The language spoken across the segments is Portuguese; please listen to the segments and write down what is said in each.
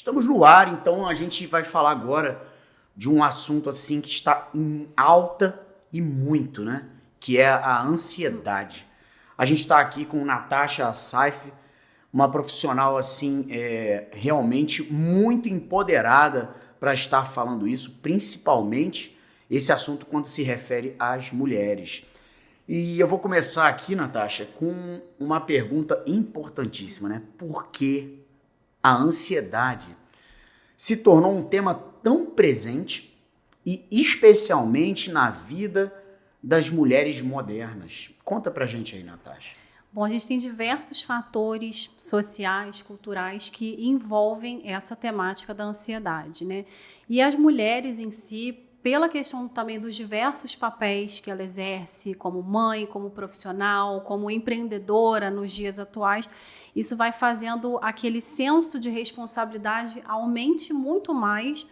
Estamos no ar, então a gente vai falar agora de um assunto assim que está em alta e muito, né? Que é a ansiedade. A gente está aqui com Natasha Saif, uma profissional assim realmente muito empoderada para estar falando isso, principalmente esse assunto quando se refere às mulheres. E eu vou começar aqui, Natasha, com uma pergunta importantíssima, né? Por que a ansiedade se tornou um tema tão presente e especialmente na vida das mulheres modernas? Conta pra gente aí, Natasha. Bom, a gente tem diversos fatores sociais, culturais que envolvem essa temática da ansiedade, né? E as mulheres em si, pela questão também dos diversos papéis que ela exerce como mãe, como profissional, como empreendedora nos dias atuais, isso vai fazendo aquele senso de responsabilidade aumente muito mais,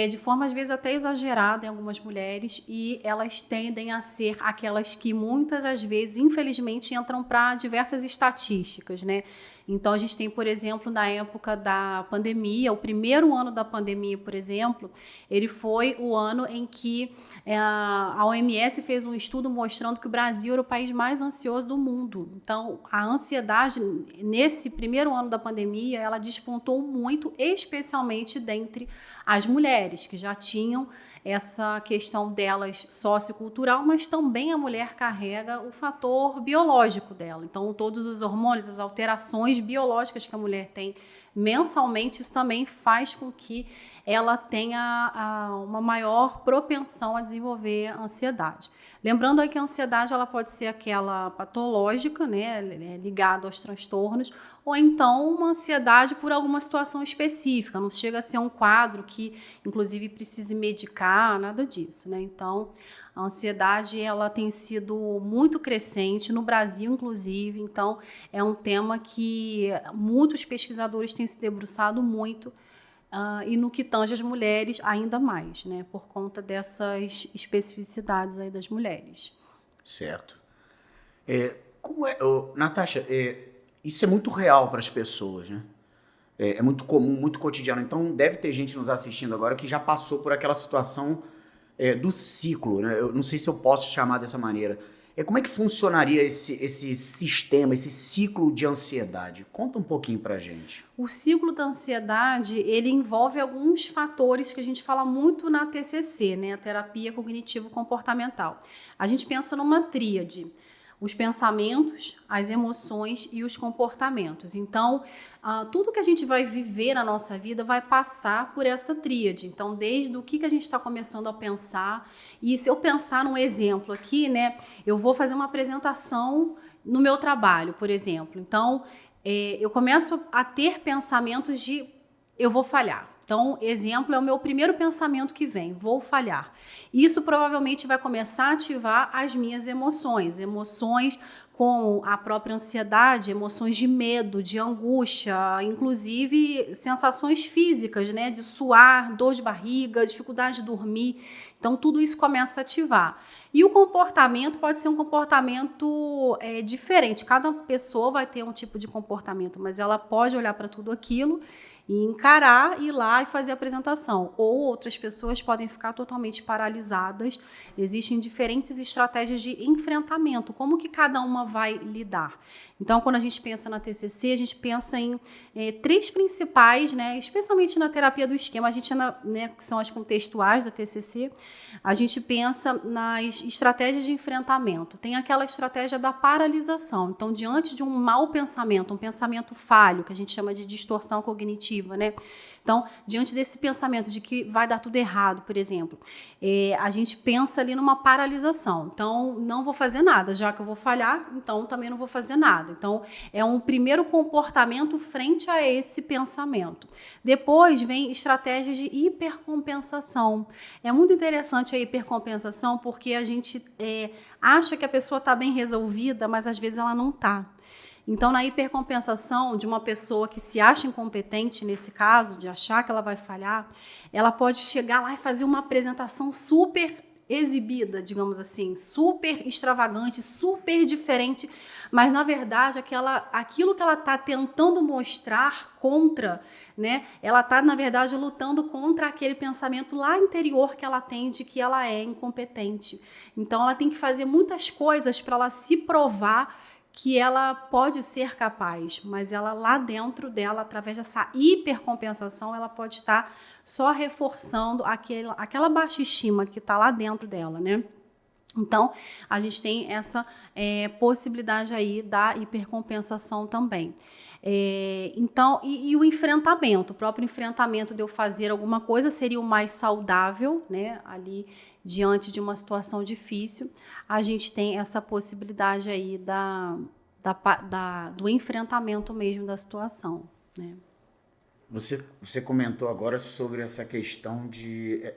de forma às vezes até exagerada em algumas mulheres, e elas tendem a ser aquelas que muitas das vezes, infelizmente, entram para diversas estatísticas, né? Então a gente tem, por exemplo, na época da pandemia, o primeiro ano da pandemia, por exemplo, ele foi o ano em que a OMS fez um estudo mostrando que o Brasil era o país mais ansioso do mundo. Então a ansiedade, nesse primeiro ano da pandemia, ela despontou muito, especialmente dentre as mulheres, que já tinham essa questão delas sociocultural, mas também a mulher carrega o fator biológico dela. Então, todos os hormônios, as alterações biológicas que a mulher tem mensalmente, isso também faz com que ela tenha uma maior propensão a desenvolver ansiedade. Lembrando aí que a ansiedade ela pode ser aquela patológica, né, ligada aos transtornos, ou então uma ansiedade por alguma situação específica, não chega a ser um quadro que, inclusive, precise medicar, nada disso, né? Então, a ansiedade ela tem sido muito crescente, no Brasil, inclusive, então é um tema que muitos pesquisadores têm se debruçado muito, e no que tange as mulheres ainda mais, né? Por conta dessas especificidades aí das mulheres. Certo. Natasha, isso é muito real para as pessoas, né? É muito comum, muito cotidiano. Então deve ter gente nos assistindo agora que já passou por aquela situação do ciclo, né? Eu não sei se eu posso chamar dessa maneira. Como é que funcionaria esse sistema, esse ciclo de ansiedade? Conta um pouquinho pra gente. O ciclo da ansiedade, ele envolve alguns fatores que a gente fala muito na TCC, né? A terapia cognitivo-comportamental. A gente pensa numa tríade: os pensamentos, as emoções e os comportamentos. Então, tudo que a gente vai viver na nossa vida vai passar por essa tríade. Então, desde o que a gente está começando a pensar, e se eu pensar num exemplo aqui, né, eu vou fazer uma apresentação no meu trabalho, por exemplo. Então, eu começo a ter pensamentos de eu vou falhar. Então, exemplo, é o meu primeiro pensamento que vem: vou falhar. Isso provavelmente vai começar a ativar as minhas emoções com a própria ansiedade, emoções de medo, de angústia, inclusive sensações físicas, né, de suar, dor de barriga, dificuldade de dormir. Então, tudo isso começa a ativar. E o comportamento pode ser um comportamento diferente. Cada pessoa vai ter um tipo de comportamento, mas ela pode olhar para tudo aquilo e encarar, ir lá e fazer a apresentação. Ou outras pessoas podem ficar totalmente paralisadas. Existem diferentes estratégias de enfrentamento. Como que cada uma vai lidar? Então, quando a gente pensa na TCC, a gente pensa em três principais, né, especialmente na terapia do esquema, a gente, né, que são as contextuais da TCC, a gente pensa nas estratégias de enfrentamento. Tem aquela estratégia da paralisação. Então, diante de um mau pensamento, um pensamento falho, que a gente chama de distorção cognitiva, né? Então, diante desse pensamento de que vai dar tudo errado, por exemplo, a gente pensa ali numa paralisação. Então, não vou fazer nada, já que eu vou falhar, então também não vou fazer nada. Então, é um primeiro comportamento frente a esse pensamento. Depois vem estratégias de hipercompensação. É muito interessante a hipercompensação porque a gente acha que a pessoa está bem resolvida, mas às vezes ela não está. Então, na hipercompensação de uma pessoa que se acha incompetente, nesse caso, de achar que ela vai falhar, ela pode chegar lá e fazer uma apresentação super exibida, digamos assim, super extravagante, super diferente, mas na verdade aquilo que ela está tentando mostrar contra, né? Ela está na verdade lutando contra aquele pensamento lá interior que ela tem de que ela é incompetente. Então ela tem que fazer muitas coisas para ela se provar que ela pode ser capaz, mas ela lá dentro dela, através dessa hipercompensação, ela pode estar só reforçando aquela baixa estima que está lá dentro dela, né? Então, a gente tem essa possibilidade aí da hipercompensação também. Então, e o enfrentamento, o próprio enfrentamento de eu fazer alguma coisa seria o mais saudável, né? Ali, diante de uma situação difícil, a gente tem essa possibilidade aí do enfrentamento mesmo da situação, né? Você comentou agora sobre essa questão de...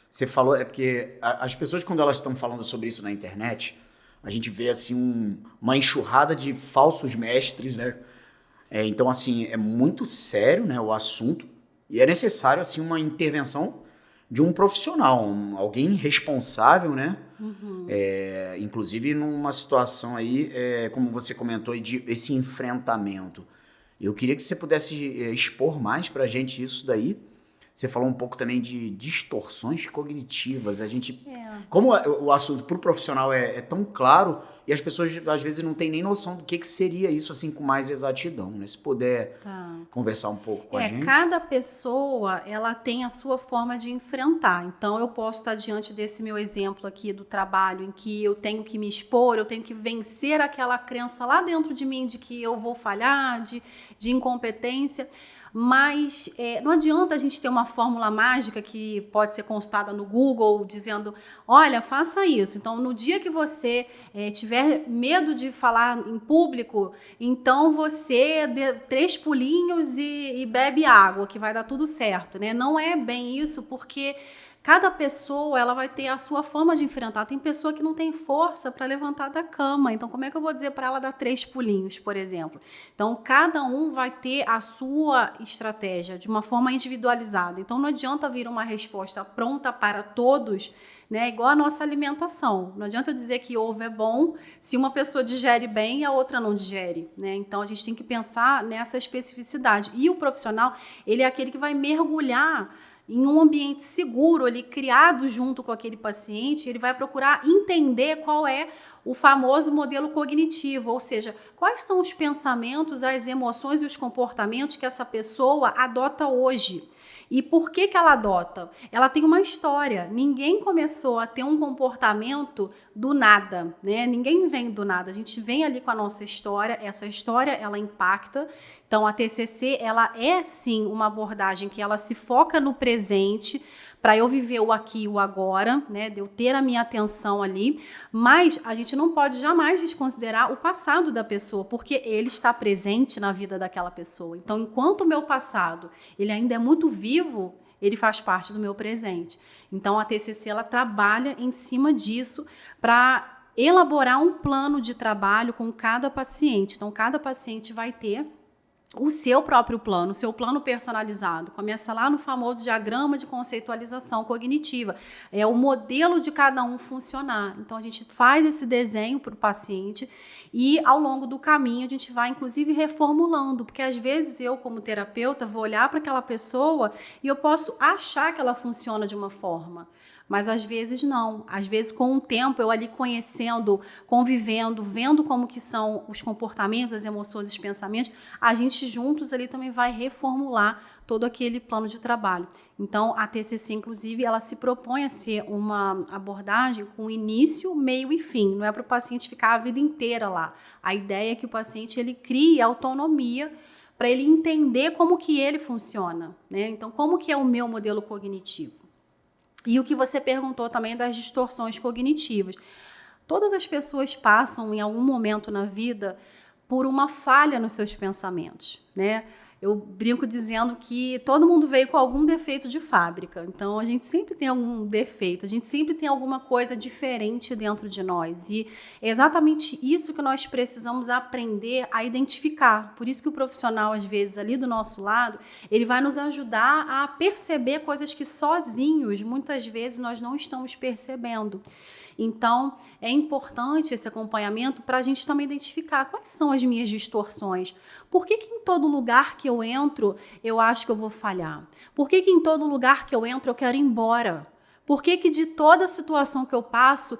Você falou, porque as pessoas, quando elas estão falando sobre isso na internet, a gente vê assim uma enxurrada de falsos mestres, né? Então, assim, é muito sério, né, o assunto, e é necessário assim, uma intervenção de um profissional, alguém responsável, né? Uhum. Inclusive numa situação aí, como você comentou, esse enfrentamento. Eu queria que você pudesse expor mais para a gente isso daí. Você falou um pouco também de distorções cognitivas. A gente, como o assunto para o profissional é tão claro, e as pessoas às vezes não têm nem noção do que seria isso assim com mais exatidão, né? Se puder conversar um pouco com a gente. Cada pessoa ela tem a sua forma de enfrentar. Então eu posso estar diante desse meu exemplo aqui do trabalho, em que eu tenho que me expor, eu tenho que vencer aquela crença lá dentro de mim de que eu vou falhar, de incompetência. Mas não adianta a gente ter uma fórmula mágica que pode ser consultada no Google dizendo, olha, faça isso. Então, no dia que você tiver medo de falar em público, então você dê 3 pulinhos e bebe água, que vai dar tudo certo, né? Não é bem isso, porque cada pessoa ela vai ter a sua forma de enfrentar. Tem pessoa que não tem força para levantar da cama. Então, como é que eu vou dizer para ela dar 3 pulinhos, por exemplo? Então, cada um vai ter a sua estratégia de uma forma individualizada. Então, não adianta vir uma resposta pronta para todos, né? Igual a nossa alimentação. Não adianta eu dizer que ovo é bom se uma pessoa digere bem e a outra não digere, né? Então, a gente tem que pensar nessa especificidade. E o profissional, ele é aquele que vai mergulhar em um ambiente seguro, ali, criado junto com aquele paciente, ele vai procurar entender qual é o famoso modelo cognitivo, ou seja, quais são os pensamentos, as emoções e os comportamentos que essa pessoa adota hoje. E por que ela adota? Ela tem uma história. Ninguém começou a ter um comportamento do nada, né? Ninguém vem do nada. A gente vem ali com a nossa história. Essa história, ela impacta. Então, a TCC, ela é, sim, uma abordagem que ela se foca no presente, para eu viver o aqui e o agora, né, de eu ter a minha atenção ali, mas a gente não pode jamais desconsiderar o passado da pessoa, porque ele está presente na vida daquela pessoa. Então, enquanto o meu passado ele ainda é muito vivo, ele faz parte do meu presente. Então, a TCC ela trabalha em cima disso para elaborar um plano de trabalho com cada paciente. Então, cada paciente vai ter o seu próprio plano, o seu plano personalizado. Começa lá no famoso diagrama de conceitualização cognitiva. É o modelo de cada um funcionar. Então, a gente faz esse desenho para o paciente e, ao longo do caminho, a gente vai, inclusive, reformulando. Porque, às vezes, eu, como terapeuta, vou olhar para aquela pessoa e eu posso achar que ela funciona de uma forma. Mas às vezes não. Às vezes, com o tempo, eu ali conhecendo, convivendo, vendo como que são os comportamentos, as emoções, os pensamentos, a gente juntos ali também vai reformular todo aquele plano de trabalho. Então, a TCC, inclusive, ela se propõe a ser uma abordagem com início, meio e fim. Não é para o paciente ficar a vida inteira lá. A ideia é que o paciente ele crie autonomia para ele entender como que ele funciona, né? Então, como que é o meu modelo cognitivo? E o que você perguntou também das distorções cognitivas. Todas as pessoas passam, em algum momento na vida, por uma falha nos seus pensamentos, né? Eu brinco dizendo que todo mundo veio com algum defeito de fábrica. Então, a gente sempre tem algum defeito, a gente sempre tem alguma coisa diferente dentro de nós. E é exatamente isso que nós precisamos aprender a identificar. Por isso que o profissional, às vezes, ali do nosso lado, ele vai nos ajudar a perceber coisas que sozinhos, muitas vezes, nós não estamos percebendo. Então, é importante esse acompanhamento para a gente também identificar quais são as minhas distorções. Por que em todo lugar que eu entro, eu acho que eu vou falhar? Por que em todo lugar que eu entro, eu quero ir embora? Por que de toda situação que eu passo,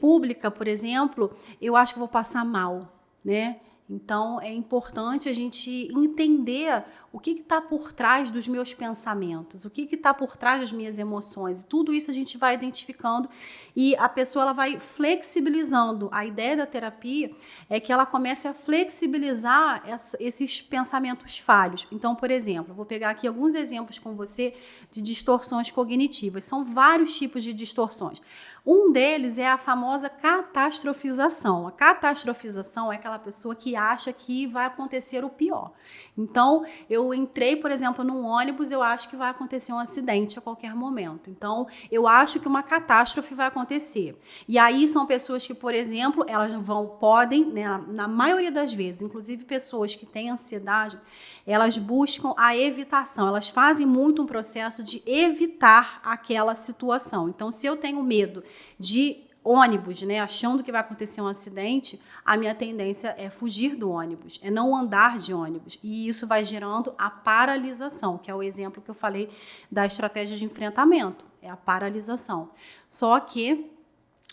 pública, por exemplo, eu acho que eu vou passar mal, né? Então, é importante a gente entender o que está por trás dos meus pensamentos, o que está por trás das minhas emoções. Tudo isso a gente vai identificando e a pessoa ela vai flexibilizando. A ideia da terapia é que ela comece a flexibilizar esses pensamentos falhos. Então, por exemplo, eu vou pegar aqui alguns exemplos com você de distorções cognitivas. São vários tipos de distorções. Um deles é a famosa catastrofização. A catastrofização é aquela pessoa que acha que vai acontecer o pior. Então, eu entrei, por exemplo, num ônibus, eu acho que vai acontecer um acidente a qualquer momento. Então, eu acho que uma catástrofe vai acontecer. E aí são pessoas que, por exemplo, elas podem, né, na maioria das vezes, inclusive pessoas que têm ansiedade, elas buscam a evitação. Elas fazem muito um processo de evitar aquela situação. Então, se eu tenho medo de ônibus, né, achando que vai acontecer um acidente, a minha tendência é fugir do ônibus, é não andar de ônibus. E isso vai gerando a paralisação, que é o exemplo que eu falei da estratégia de enfrentamento, é a paralisação. Só que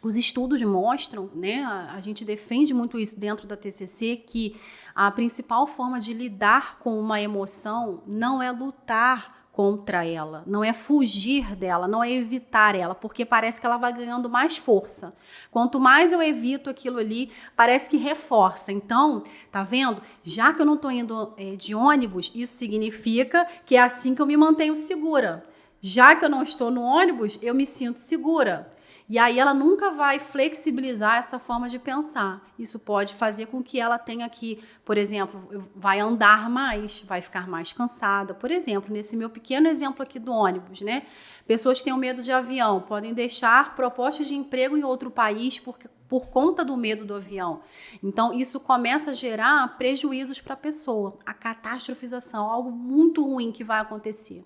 os estudos mostram, né, a gente defende muito isso dentro da TCC, que a principal forma de lidar com uma emoção não é lutar contra ela, não é fugir dela, não é evitar ela, porque parece que ela vai ganhando mais força. Quanto mais eu evito aquilo ali, parece que reforça. Então, tá vendo? Já que eu não estou indo de ônibus, isso significa que é assim que eu me mantenho segura. Já que eu não estou no ônibus, eu me sinto segura. E aí ela nunca vai flexibilizar essa forma de pensar. Isso pode fazer com que ela tenha que, por exemplo, vai andar mais, vai ficar mais cansada. Por exemplo, nesse meu pequeno exemplo aqui do ônibus, né? Pessoas que têm medo de avião podem deixar propostas de emprego em outro país por conta do medo do avião. Então, isso começa a gerar prejuízos para a pessoa. A catastrofização, algo muito ruim que vai acontecer.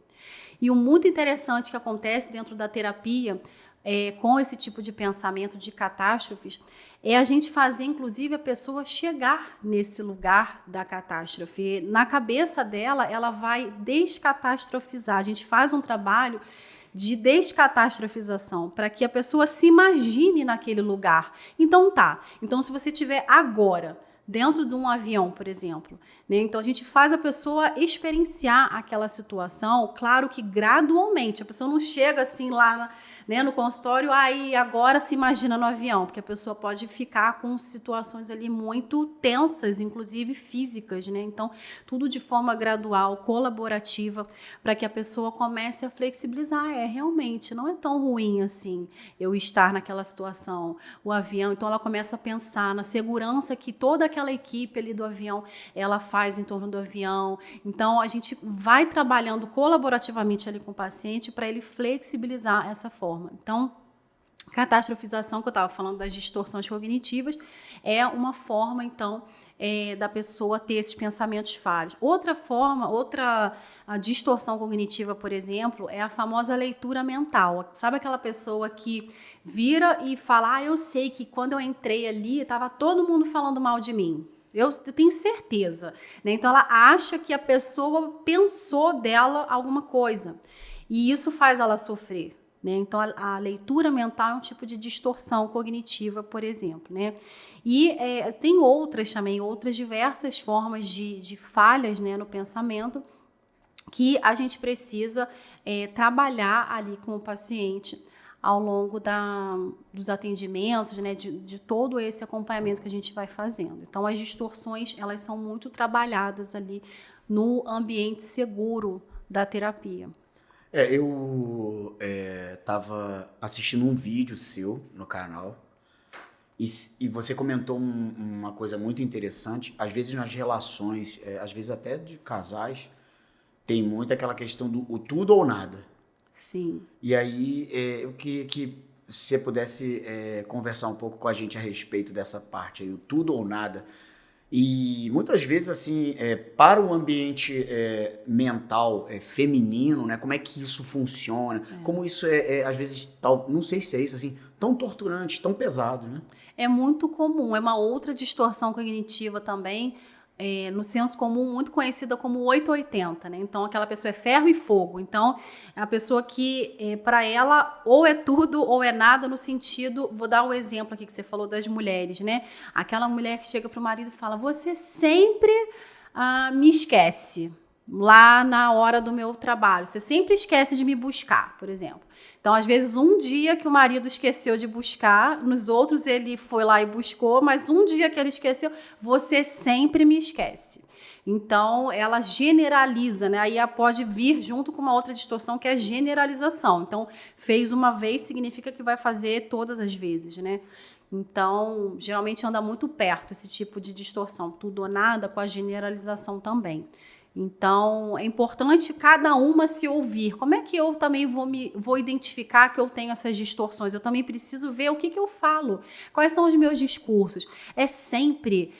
E o muito interessante que acontece dentro da terapia, com esse tipo de pensamento de catástrofes, é a gente fazer, inclusive, a pessoa chegar nesse lugar da catástrofe. Na cabeça dela, ela vai descatastrofizar. A gente faz um trabalho de descatastrofização, para que a pessoa se imagine naquele lugar. Então se você estiver agora dentro de um avião, por exemplo, né? Então a gente faz a pessoa experienciar aquela situação, claro que gradualmente, a pessoa não chega assim lá, né, no consultório, aí agora se imagina no avião, porque a pessoa pode ficar com situações ali muito tensas, inclusive físicas, né? Então tudo de forma gradual, colaborativa, para que a pessoa comece a flexibilizar. Realmente não é tão ruim assim eu estar naquela situação, o avião. Então ela começa a pensar na segurança que toda aquela equipe ali do avião, ela faz em torno do avião. Então, a gente vai trabalhando colaborativamente ali com o paciente para ele flexibilizar essa forma. Então, catastrofização, que eu estava falando das distorções cognitivas, é uma forma, então, da pessoa ter esses pensamentos falhos. Outra forma, a distorção cognitiva, por exemplo, é a famosa leitura mental. Sabe aquela pessoa que vira e fala, eu sei que quando eu entrei ali, estava todo mundo falando mal de mim. Eu tenho certeza, né? Então, ela acha que a pessoa pensou dela alguma coisa. E isso faz ela sofrer. Né? Então, a leitura mental é um tipo de distorção cognitiva, por exemplo. Né? E tem outras diversas formas de falhas, né, no pensamento, que a gente precisa trabalhar ali com o paciente ao longo dos atendimentos, né, de todo esse acompanhamento que a gente vai fazendo. Então, as distorções, elas são muito trabalhadas ali no ambiente seguro da terapia. Eu estava assistindo um vídeo seu no canal E você comentou uma coisa muito interessante. Às vezes nas relações, às vezes até de casais, tem muito aquela questão do o tudo ou nada. Sim. E aí eu queria que você pudesse conversar um pouco com a gente a respeito dessa parte aí, o tudo ou nada. E muitas vezes, assim, para o ambiente mental feminino, né? Como é que isso funciona? Como isso às vezes, não sei se é isso, assim, tão torturante, tão pesado, né? É muito comum, é uma outra distorção cognitiva também, no senso comum, muito conhecida como 880, né? Então, aquela pessoa é ferro e fogo. Então, é a pessoa que, para ela, ou é tudo ou é nada, no sentido... Vou dar um exemplo aqui que você falou das mulheres, né? Aquela mulher que chega para o marido e fala, você sempre me esquece lá na hora do meu trabalho. Você sempre esquece de me buscar, por exemplo. Então, às vezes, um dia que o marido esqueceu de buscar, nos outros ele foi lá e buscou, mas um dia que ele esqueceu, você sempre me esquece. Então, ela generaliza, né? Aí pode vir junto com uma outra distorção, que é a generalização. Então, fez uma vez significa que vai fazer todas as vezes, né? Então, geralmente anda muito perto esse tipo de distorção, tudo ou nada, com a generalização também. Então, é importante cada uma se ouvir. Como é que eu também vou identificar que eu tenho essas distorções? Eu também preciso ver o que eu falo. Quais são os meus discursos? É sempre,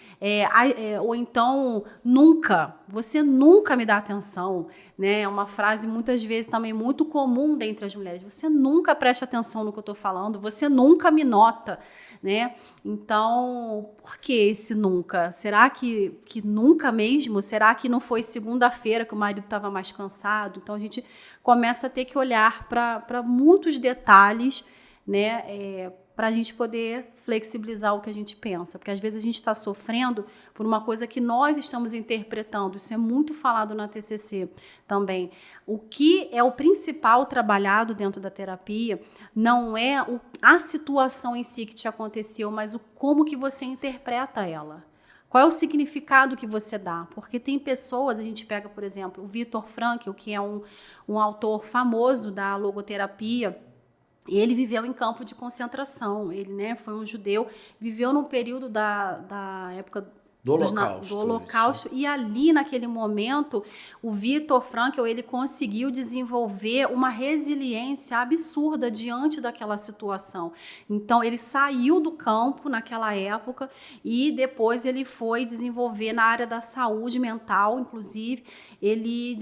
ou então, nunca. Você nunca me dá atenção. Né? É uma frase, muitas vezes, também muito comum dentre as mulheres. Você nunca presta atenção no que eu estou falando. Você nunca me nota. Né? Então, por que esse nunca? Será que nunca mesmo? Será que não foi segunda-feira que o marido estava mais cansado? Então, a gente começa a ter que olhar para muitos detalhes, né? Para a gente poder flexibilizar o que a gente pensa. Porque, às vezes, a gente está sofrendo por uma coisa que nós estamos interpretando. Isso é muito falado na TCC também. O que é o principal trabalhado dentro da terapia não é a situação em si que te aconteceu, mas como que você interpreta ela. Qual é o significado que você dá? Porque tem pessoas, a gente pega, por exemplo, o Viktor Frankl, que é um autor famoso da logoterapia. Ele viveu em campo de concentração. Ele, né, foi um judeu, viveu num período da época do Holocausto. E ali, naquele momento, o Viktor Frankl, ele conseguiu desenvolver uma resiliência absurda diante daquela situação. Então, ele saiu do campo naquela época e depois ele foi desenvolver na área da saúde mental, inclusive. Ele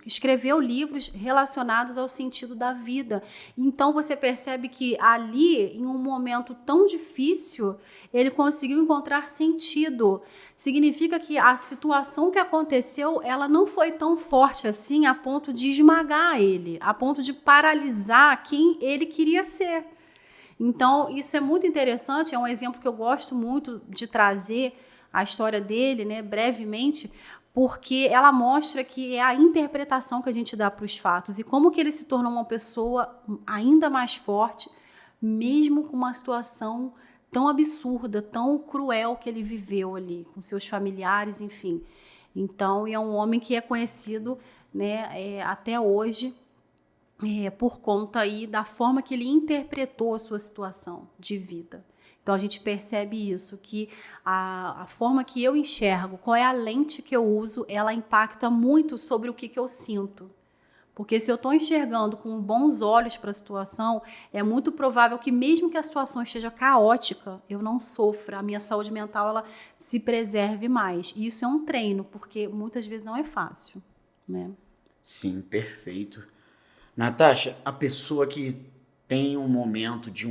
escreveu livros relacionados ao sentido da vida. Então, você percebe que ali, em um momento tão difícil, ele conseguiu encontrar sentido. Significa que a situação que aconteceu, ela não foi tão forte assim a ponto de esmagar ele, a ponto de paralisar quem ele queria ser. Então, isso é muito interessante, é um exemplo que eu gosto muito de trazer a história dele, né, brevemente, porque ela mostra que é a interpretação que a gente dá para os fatos e como que ele se tornou uma pessoa ainda mais forte, mesmo com uma situação tão absurda, tão cruel que ele viveu ali, com seus familiares, enfim. Então, é um homem que é conhecido, né, até hoje, por conta aí da forma que ele interpretou a sua situação de vida. Então, a gente percebe isso, que a forma que eu enxergo, qual é a lente que eu uso, ela impacta muito sobre o que eu sinto. Porque se eu estou enxergando com bons olhos para a situação, é muito provável que mesmo que a situação esteja caótica, eu não sofra, a minha saúde mental ela se preserve mais. E isso é um treino, porque muitas vezes não é fácil, né? Sim, perfeito. Natasha, a pessoa que tem um momento de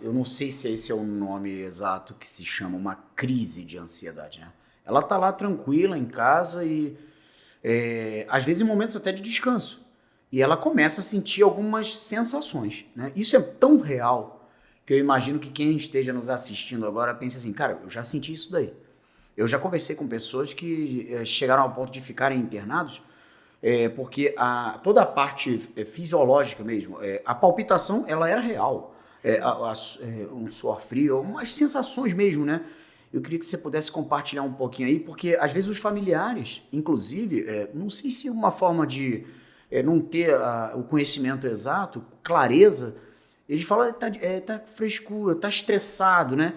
eu não sei se esse é o nome exato que se chama, uma crise de ansiedade, né? Ela tá lá tranquila em casa e às vezes em momentos até de descanso. E ela começa a sentir algumas sensações, né? Isso é tão real que eu imagino que quem esteja nos assistindo agora pense assim, cara, eu já senti isso daí. Eu já conversei com pessoas que chegaram ao ponto de ficarem internados porque toda a parte fisiológica mesmo, a palpitação, ela era real. Um suor frio, umas sensações mesmo, né? Eu queria que você pudesse compartilhar um pouquinho aí, porque às vezes os familiares, inclusive, não sei se uma forma de não ter o conhecimento exato, clareza, Ele fala, tá frescura, tá estressado, né?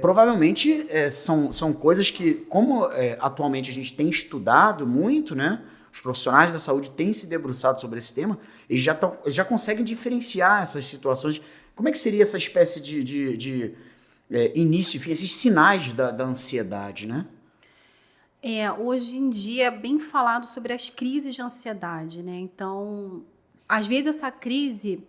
Provavelmente são coisas que, como atualmente a gente tem estudado muito, né? Os profissionais da saúde têm se debruçado sobre esse tema, eles já conseguem diferenciar essas situações. Como é que seria essa espécie de início, enfim, esses sinais da ansiedade, né? Hoje em dia é bem falado sobre as crises de ansiedade, né? Então, às vezes essa crise,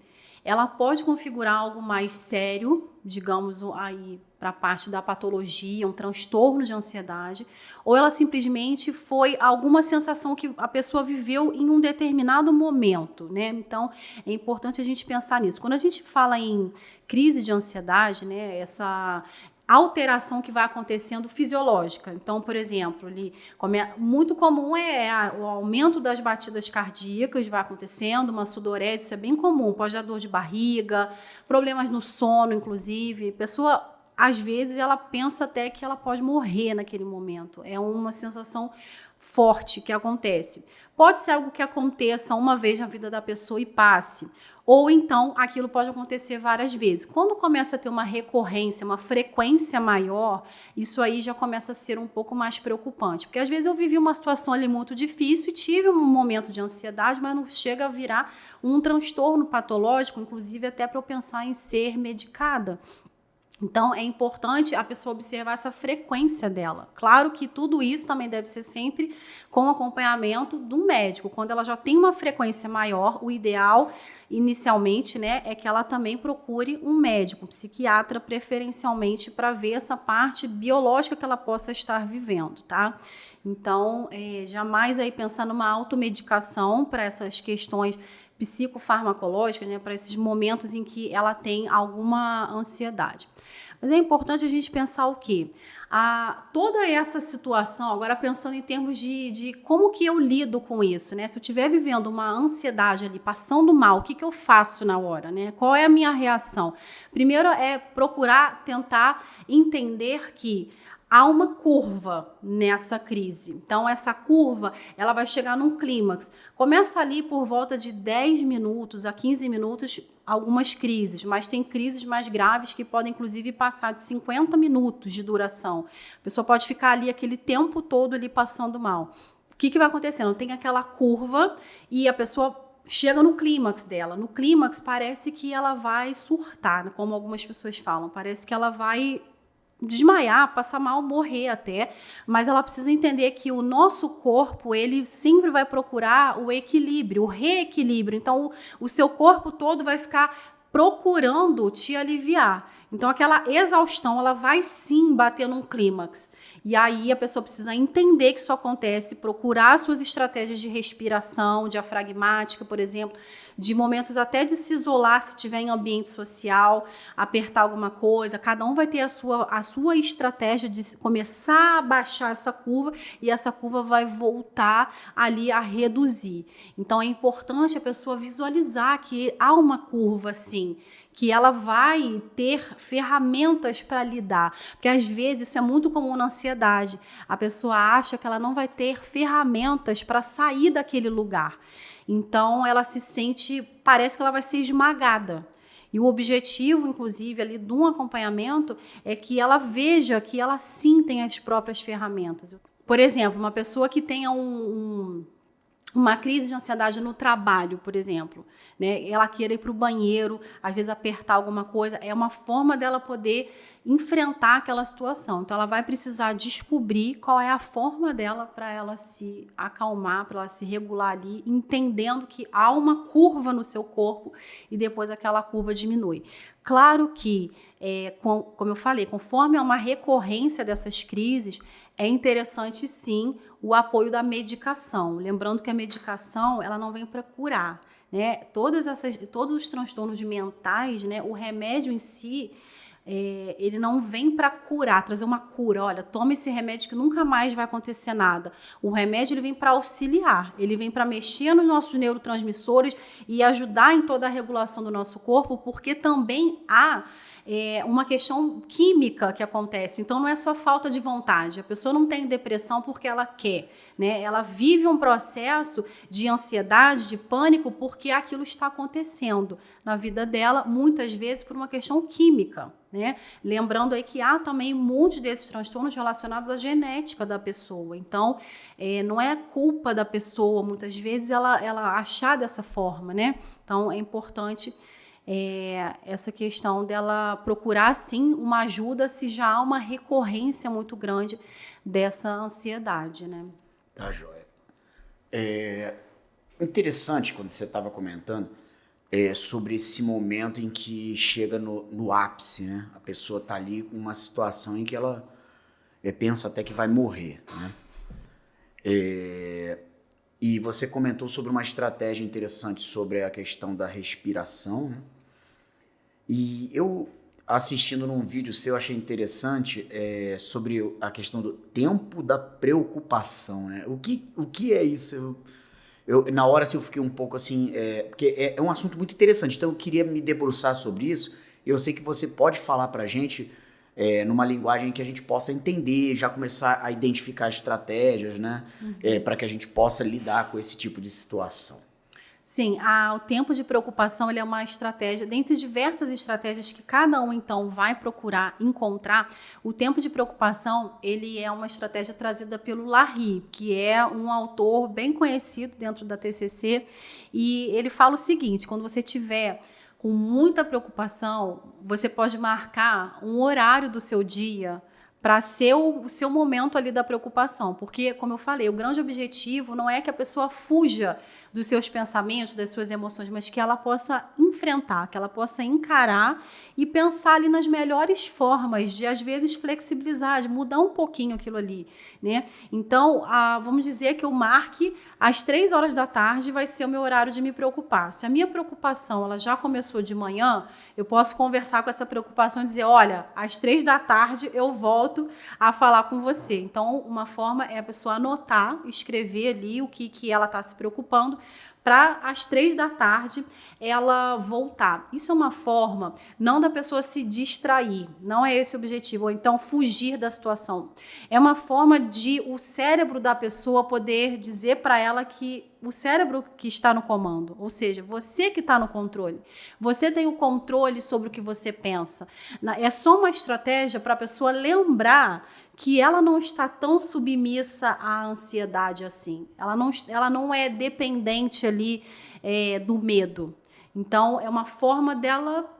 ela pode configurar algo mais sério, digamos aí para a parte da patologia, um transtorno de ansiedade, ou ela simplesmente foi alguma sensação que a pessoa viveu em um determinado momento, né? Então, é importante a gente pensar nisso. Quando a gente fala em crise de ansiedade, né, essa alteração que vai acontecendo fisiológica. Então, por exemplo, muito comum o aumento das batidas cardíacas, vai acontecendo, uma sudorese, isso é bem comum, pode dar dor de barriga, problemas no sono, inclusive. Pessoa, às vezes, ela pensa até que ela pode morrer naquele momento. É uma sensação forte que acontece. Pode ser algo que aconteça uma vez na vida da pessoa e passe. Ou então, aquilo pode acontecer várias vezes. Quando começa a ter uma recorrência, uma frequência maior, isso aí já começa a ser um pouco mais preocupante. Porque às vezes eu vivi uma situação ali muito difícil e tive um momento de ansiedade, mas não chega a virar um transtorno patológico, inclusive até para eu pensar em ser medicada. Então, é importante a pessoa observar essa frequência dela. Claro que tudo isso também deve ser sempre com acompanhamento do médico. Quando ela já tem uma frequência maior, o ideal, inicialmente, né, é que ela também procure um médico, um psiquiatra, preferencialmente, para ver essa parte biológica que ela possa estar vivendo, tá? Então, jamais aí pensar numa automedicação para essas questões psicofarmacológicas, né, para esses momentos em que ela tem alguma ansiedade. Mas é importante a gente pensar o quê? Toda essa situação, agora pensando em termos de como que eu lido com isso, né? Se eu estiver vivendo uma ansiedade ali, passando mal, o que eu faço na hora, né? Qual é a minha reação? Primeiro é procurar tentar entender que há uma curva nessa crise. Então, essa curva, ela vai chegar num clímax. Começa ali por volta de 10 minutos a 15 minutos, algumas crises, mas tem crises mais graves que podem, inclusive, passar de 50 minutos de duração. A pessoa pode ficar ali aquele tempo todo ali passando mal. O que vai acontecendo? Tem aquela curva e a pessoa chega no clímax dela. No clímax, parece que ela vai surtar, como algumas pessoas falam. Parece que ela vai desmaiar, passar mal, morrer até, mas ela precisa entender que o nosso corpo, ele sempre vai procurar o equilíbrio, o reequilíbrio, então o seu corpo todo vai ficar procurando te aliviar. Então aquela exaustão, ela vai sim bater num clímax. E aí a pessoa precisa entender que isso acontece, procurar suas estratégias de respiração, diafragmática, por exemplo, de momentos até de se isolar se estiver em ambiente social, apertar alguma coisa. Cada um vai ter a sua estratégia de começar a baixar essa curva e essa curva vai voltar ali a reduzir. Então é importante a pessoa visualizar que há uma curva assim, que ela vai ter ferramentas para lidar. Porque, às vezes, isso é muito comum na ansiedade. A pessoa acha que ela não vai ter ferramentas para sair daquele lugar. Então, ela se sente, parece que ela vai ser esmagada. E o objetivo, inclusive, ali de um acompanhamento é que ela veja que ela sim tem as próprias ferramentas. Por exemplo, uma pessoa que tenha uma crise de ansiedade no trabalho, por exemplo, né? Ela queira ir para o banheiro, às vezes apertar alguma coisa, é uma forma dela poder enfrentar aquela situação. Então, ela vai precisar descobrir qual é a forma dela para ela se acalmar, para ela se regular ali, entendendo que há uma curva no seu corpo e depois aquela curva diminui. Claro que, como eu falei, conforme há uma recorrência dessas crises, é interessante, sim, o apoio da medicação. Lembrando que a medicação, ela não vem para curar, né? Todos os transtornos mentais, né? O remédio em si ele não vem para curar, trazer uma cura. Olha, toma esse remédio que nunca mais vai acontecer nada. O remédio ele vem para auxiliar, ele vem para mexer nos nossos neurotransmissores e ajudar em toda a regulação do nosso corpo, porque também há uma questão química que acontece. Então, não é só falta de vontade. A pessoa não tem depressão porque ela quer, né? Ela vive um processo de ansiedade, de pânico, porque aquilo está acontecendo na vida dela, muitas vezes por uma questão química, né? Lembrando aí que há também muitos desses transtornos relacionados à genética da pessoa. Então, não é culpa da pessoa, muitas vezes, ela achar dessa forma, né? Então, é importante essa questão dela procurar, sim, uma ajuda se já há uma recorrência muito grande dessa ansiedade, né? Tá, joia. Interessante quando você estava comentando sobre esse momento em que chega no ápice, né? A pessoa tá ali com uma situação em que ela pensa até que vai morrer, né? E você comentou sobre uma estratégia interessante sobre a questão da respiração, né? E eu, assistindo num vídeo seu, achei interessante sobre a questão do tempo da preocupação, né? O que é isso? Na hora assim, eu fiquei um pouco assim, porque é um assunto muito interessante, então eu queria me debruçar sobre isso. Eu sei que você pode falar pra gente numa linguagem que a gente possa entender, já começar a identificar estratégias, né? Para que a gente possa lidar com esse tipo de situação. Sim, o tempo de preocupação ele é uma estratégia, dentre diversas estratégias que cada um, então, vai procurar encontrar, o tempo de preocupação ele é uma estratégia trazida pelo Larry, que é um autor bem conhecido dentro da TCC, e ele fala o seguinte: quando você tiver com muita preocupação, você pode marcar um horário do seu dia para ser o seu momento ali da preocupação, porque, como eu falei, o grande objetivo não é que a pessoa fuja dos seus pensamentos, das suas emoções, mas que ela possa enfrentar, que ela possa encarar e pensar ali nas melhores formas de, às vezes, flexibilizar, de mudar um pouquinho aquilo ali, né? Então, vamos dizer que eu marque às 3 horas da tarde vai ser o meu horário de me preocupar. Se a minha preocupação ela já começou de manhã, eu posso conversar com essa preocupação e dizer, olha, às 3 da tarde eu volto a falar com você. Então, uma forma é a pessoa anotar, escrever ali o que ela está se preocupando, para às 3 da tarde ela voltar. Isso é uma forma não da pessoa se distrair, não é esse o objetivo, ou então fugir da situação. É uma forma de o cérebro da pessoa poder dizer para ela que o cérebro que está no comando, ou seja, você que está no controle. Você tem o controle sobre o que você pensa. É só uma estratégia para a pessoa lembrar que ela não está tão submissa à ansiedade assim. Ela não é dependente ali do medo. Então, é uma forma dela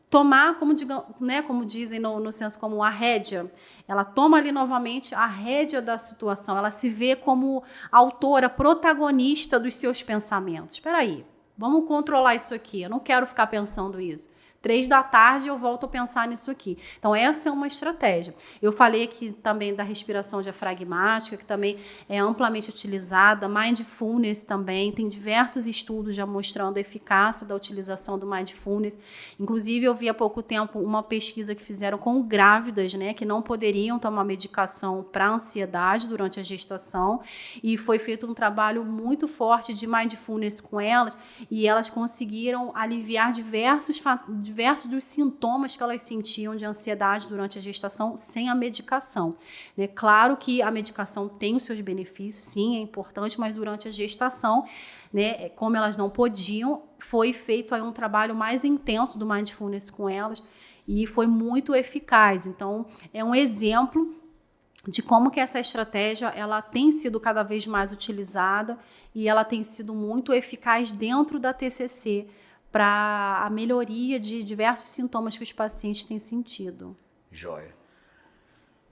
tomar, como dizem no senso comum, a rédea. Ela toma ali novamente a rédea da situação. Ela se vê como autora, protagonista dos seus pensamentos. Espera aí, vamos controlar isso aqui. Eu não quero ficar pensando isso. 3 da tarde eu volto a pensar nisso aqui. Então, essa é uma estratégia. Eu falei aqui também da respiração diafragmática, que também é amplamente utilizada. Mindfulness também. Tem diversos estudos já mostrando a eficácia da utilização do mindfulness. Inclusive, eu vi há pouco tempo uma pesquisa que fizeram com grávidas, né, que não poderiam tomar medicação para ansiedade durante a gestação. E foi feito um trabalho muito forte de mindfulness com elas. E elas conseguiram aliviar diversos dos sintomas que elas sentiam de ansiedade durante a gestação sem a medicação. Né? Claro que a medicação tem os seus benefícios, sim, é importante, mas durante a gestação, né, como elas não podiam, foi feito aí um trabalho mais intenso do mindfulness com elas e foi muito eficaz. Então, é um exemplo de como que essa estratégia ela tem sido cada vez mais utilizada e ela tem sido muito eficaz dentro da TCC, para a melhoria de diversos sintomas que os pacientes têm sentido. Joia.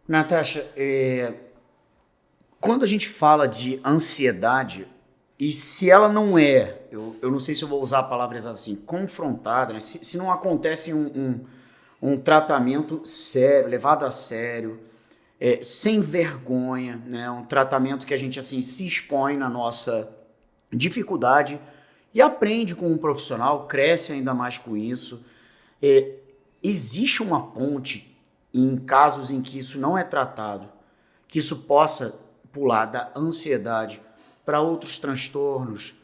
Natasha, quando a gente fala de ansiedade, e se ela não eu não sei se eu vou usar a palavra exata assim, confrontada, né? Se não acontece um tratamento sério, levado a sério, sem vergonha, né? Um tratamento que a gente assim, se expõe na nossa dificuldade e aprende com um profissional, cresce ainda mais com isso. existe uma ponte em casos em que isso não é tratado, que isso possa pular da ansiedade para outros transtornos?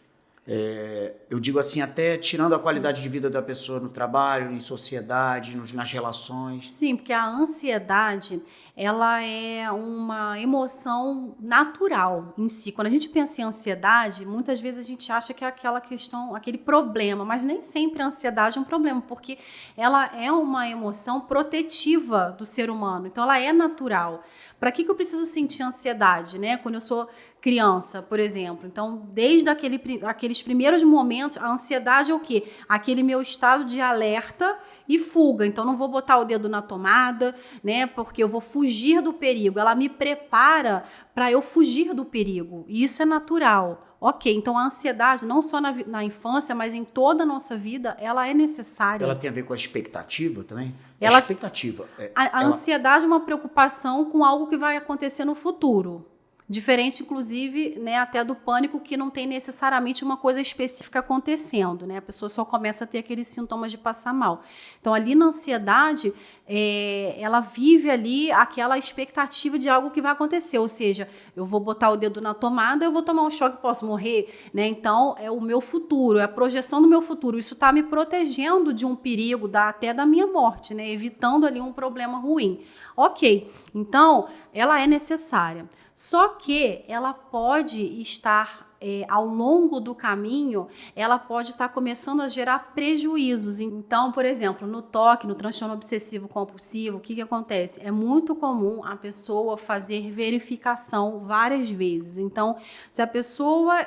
Eu digo assim, até tirando a qualidade de vida da pessoa no trabalho, em sociedade, nas relações. Sim, porque a ansiedade, ela é uma emoção natural em si. Quando a gente pensa em ansiedade, muitas vezes a gente acha que é aquela questão, aquele problema, mas nem sempre a ansiedade é um problema, porque ela é uma emoção protetiva do ser humano. Então, ela é natural. Para que eu preciso sentir ansiedade, né? Quando eu sou criança, por exemplo. Então, desde aqueles primeiros momentos, a ansiedade é o quê? Aquele meu estado de alerta e fuga. Então, não vou botar o dedo na tomada, né? Porque eu vou fugir do perigo. Ela me prepara para eu fugir do perigo. E isso é natural. Ok, então a ansiedade, não só na infância, mas em toda a nossa vida, ela é necessária. Ela tem a ver com a expectativa também? Ela, a expectativa. A ansiedade é uma preocupação com algo que vai acontecer no futuro. Diferente, inclusive, né, até do pânico, que não tem necessariamente uma coisa específica acontecendo, né? A pessoa só começa a ter aqueles sintomas de passar mal. Então, ali na ansiedade, ela vive ali aquela expectativa de algo que vai acontecer. Ou seja, eu vou botar o dedo na tomada, eu vou tomar um choque, posso morrer, né? Então, é o meu futuro, é a projeção do meu futuro. Isso está me protegendo de um perigo, até da minha morte, né? Evitando ali um problema ruim. Ok, então, ela é necessária. Só que ela pode estar, ao longo do caminho, ela pode estar começando a gerar prejuízos. Então, por exemplo, no TOC, no transtorno obsessivo compulsivo, o que acontece? É muito comum a pessoa fazer verificação várias vezes. Então, se a pessoa,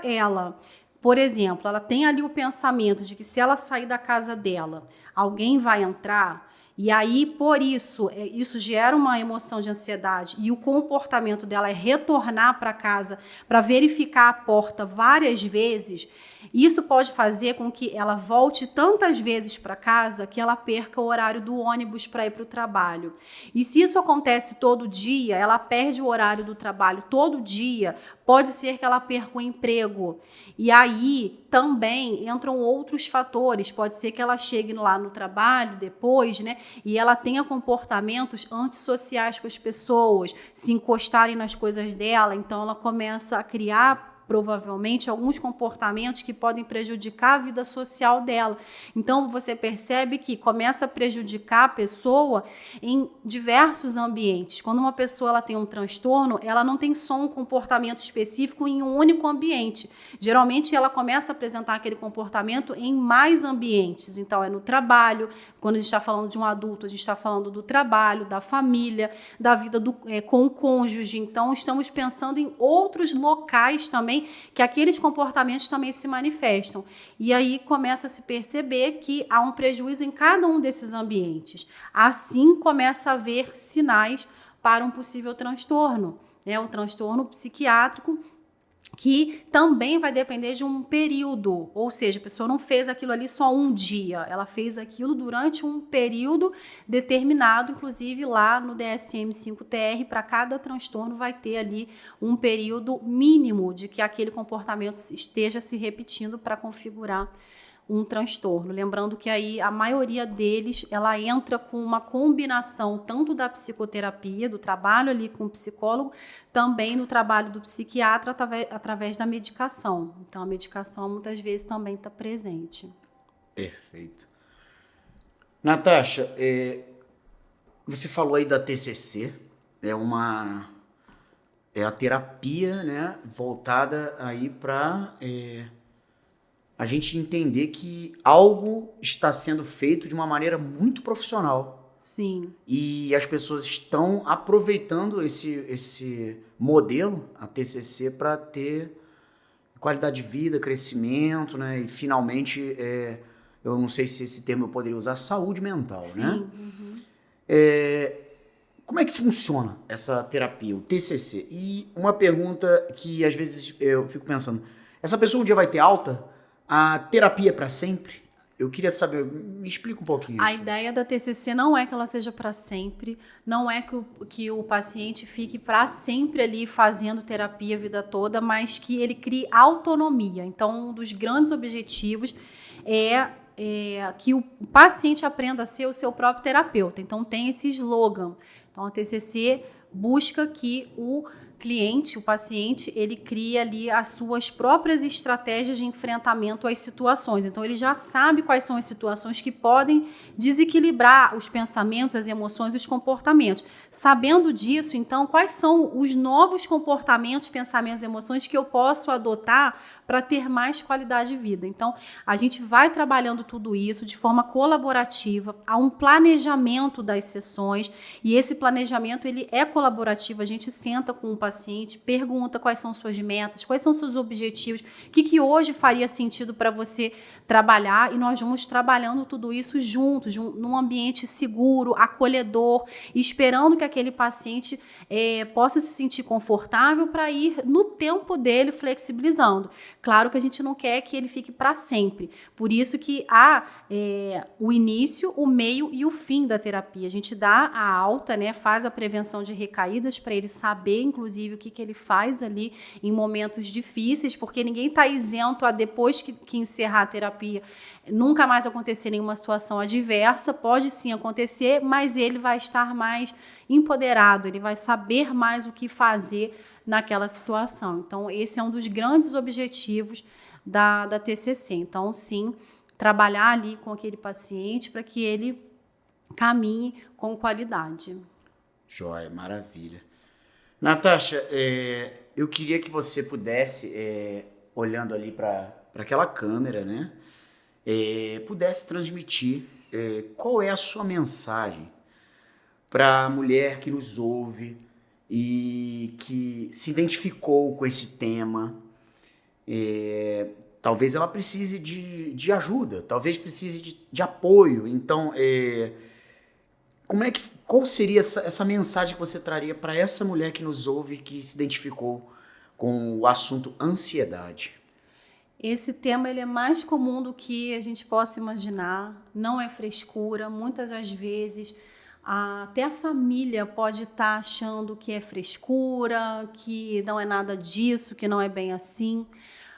por exemplo, ela tem ali o pensamento de que se ela sair da casa dela, alguém vai entrar. E aí, por isso, isso gera uma emoção de ansiedade e o comportamento dela é retornar para casa para verificar a porta várias vezes. Isso pode fazer com que ela volte tantas vezes para casa que ela perca o horário do ônibus para ir para o trabalho. E se isso acontece todo dia, ela perde o horário do trabalho todo dia, pode ser que ela perca o emprego. E aí também entram outros fatores. Pode ser que ela chegue lá no trabalho depois, né, e ela tenha comportamentos antissociais com as pessoas, se encostarem nas coisas dela. Então ela começa a criar provavelmente alguns comportamentos que podem prejudicar a vida social dela. Então você percebe que começa a prejudicar a pessoa em diversos ambientes. Quando uma pessoa ela tem um transtorno, ela não tem só um comportamento específico em um único ambiente. Geralmente ela começa a apresentar aquele comportamento em mais ambientes. Então é no trabalho, quando a gente está falando de um adulto, a gente está falando do trabalho, da família, da vida com o cônjuge. Então estamos pensando em outros locais também que aqueles comportamentos também se manifestam. E aí começa a se perceber que há um prejuízo em cada um desses ambientes. Assim começa a haver sinais para um possível transtorno, né? Um transtorno psiquiátrico que também vai depender de um período, ou seja, a pessoa não fez aquilo ali só um dia, ela fez aquilo durante um período determinado, inclusive lá no DSM-5-TR, para cada transtorno vai ter ali um período mínimo de que aquele comportamento esteja se repetindo para configurar um transtorno. Lembrando que aí a maioria deles, ela entra com uma combinação tanto da psicoterapia, do trabalho ali com o psicólogo, também no trabalho do psiquiatra através da medicação. Então a medicação muitas vezes também está presente. Perfeito. Natasha, você falou aí da TCC, é a terapia, né, voltada aí para a gente entender que algo está sendo feito de uma maneira muito profissional. Sim. E as pessoas estão aproveitando esse modelo, a TCC, para ter qualidade de vida, crescimento, né? E finalmente, eu não sei se esse termo eu poderia usar, saúde mental, sim, né? Uhum. Como é que funciona essa terapia, o TCC? E uma pergunta que às vezes eu fico pensando, essa pessoa um dia vai ter alta? A terapia é para sempre? Eu queria saber, me explica um pouquinho. A ideia da TCC não é que ela seja para sempre, não é que o paciente fique para sempre ali fazendo terapia a vida toda, mas que ele crie autonomia. Então, um dos grandes objetivos é que o paciente aprenda a ser o seu próprio terapeuta. Então, tem esse slogan. Então, a TCC busca que o cliente, o paciente, ele cria ali as suas próprias estratégias de enfrentamento às situações. Então, ele já sabe quais são as situações que podem desequilibrar os pensamentos, as emoções e os comportamentos. Sabendo disso, então, quais são os novos comportamentos, pensamentos e emoções que eu posso adotar para ter mais qualidade de vida. Então, a gente vai trabalhando tudo isso de forma colaborativa, há um planejamento das sessões, e esse planejamento ele é colaborativo. A gente senta com o paciente, pergunta quais são suas metas, quais são seus objetivos, o que hoje faria sentido para você trabalhar, e nós vamos trabalhando tudo isso juntos, num ambiente seguro, acolhedor, esperando que aquele paciente possa se sentir confortável para ir no tempo dele, flexibilizando. Claro que a gente não quer que ele fique para sempre, por isso que há o início, o meio e o fim da terapia. A gente dá a alta, né, faz a prevenção de recaídas para ele saber, inclusive, o que ele faz ali em momentos difíceis, porque ninguém está isento a, depois que encerrar a terapia, nunca mais acontecer nenhuma situação adversa. Pode sim acontecer, mas ele vai estar mais empoderado, ele vai saber mais o que fazer naquela situação. Então, esse é um dos grandes objetivos da TCC. Então, sim, trabalhar ali com aquele paciente para que ele caminhe com qualidade. Joia, maravilha. Natasha, eu queria que você pudesse, olhando ali para aquela câmera, né, pudesse transmitir qual é a sua mensagem para a mulher que nos ouve e que se identificou com esse tema. Talvez ela precise de ajuda, talvez precise de apoio. Então, qual seria essa mensagem que você traria para essa mulher que nos ouve, que se identificou com o assunto ansiedade? Esse tema ele é mais comum do que a gente possa imaginar, não é frescura. Muitas das vezes até a família pode estar achando que é frescura, que não é nada disso, que não é bem assim.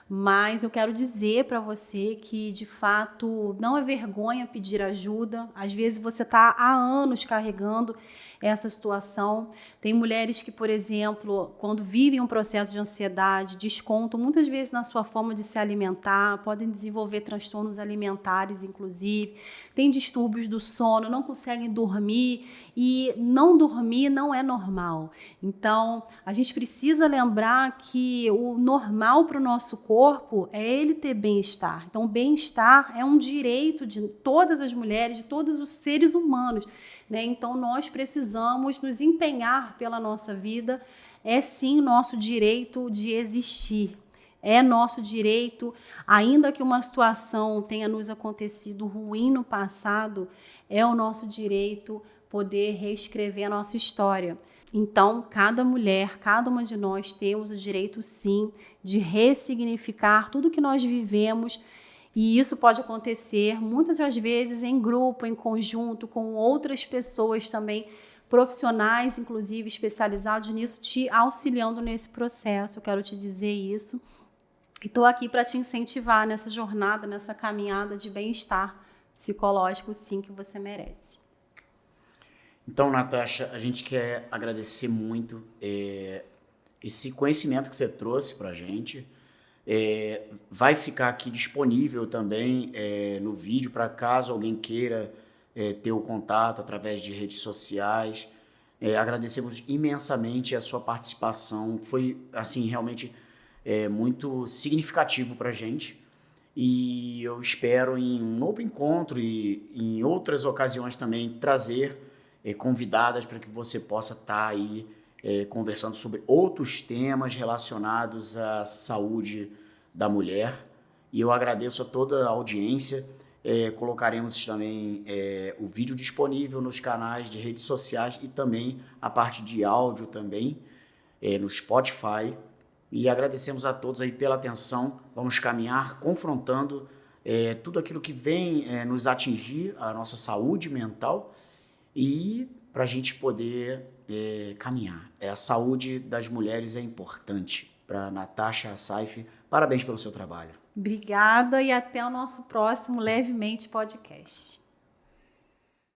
Mas eu quero dizer para você que, de fato, não é vergonha pedir ajuda. Às vezes você está há anos carregando essa situação. Tem mulheres que, por exemplo, quando vivem um processo de ansiedade, descontam muitas vezes na sua forma de se alimentar, podem desenvolver transtornos alimentares, inclusive. Tem distúrbios do sono, não conseguem dormir, e não dormir não é normal. Então, a gente precisa lembrar que o normal para o nosso corpo é ele ter bem-estar. Então, o bem-estar é um direito de todas as mulheres, de todos os seres humanos, né? Então, nós precisamos nos empenhar pela nossa vida. É sim nosso direito de existir. É nosso direito, ainda que uma situação tenha nos acontecido ruim no passado, é o nosso direito poder reescrever a nossa história. Então, cada mulher, cada uma de nós temos o direito, sim, de ressignificar tudo que nós vivemos, e isso pode acontecer muitas das vezes em grupo, em conjunto, com outras pessoas também, profissionais, inclusive especializados nisso, te auxiliando nesse processo. Eu quero te dizer isso. E estou aqui para te incentivar nessa jornada, nessa caminhada de bem-estar psicológico, sim, que você merece. Então, Natasha, a gente quer agradecer muito esse conhecimento que você trouxe para a gente. Vai ficar aqui disponível também no vídeo, para caso alguém queira ter o contato através de redes sociais. Agradecemos imensamente a sua participação. Foi, assim, realmente muito significativo para a gente. E eu espero em um novo encontro e em outras ocasiões também trazer convidadas para que você possa estar aí conversando sobre outros temas relacionados à saúde da mulher. E eu agradeço a toda a audiência. Colocaremos também o vídeo disponível nos canais de redes sociais e também a parte de áudio também no Spotify. E agradecemos a todos aí pela atenção. Vamos caminhar confrontando tudo aquilo que vem nos atingir, a nossa saúde mental, e para a gente poder caminhar. A saúde das mulheres é importante. Para Natasha Saif, parabéns pelo seu trabalho. Obrigada e até o nosso próximo Levemente Podcast.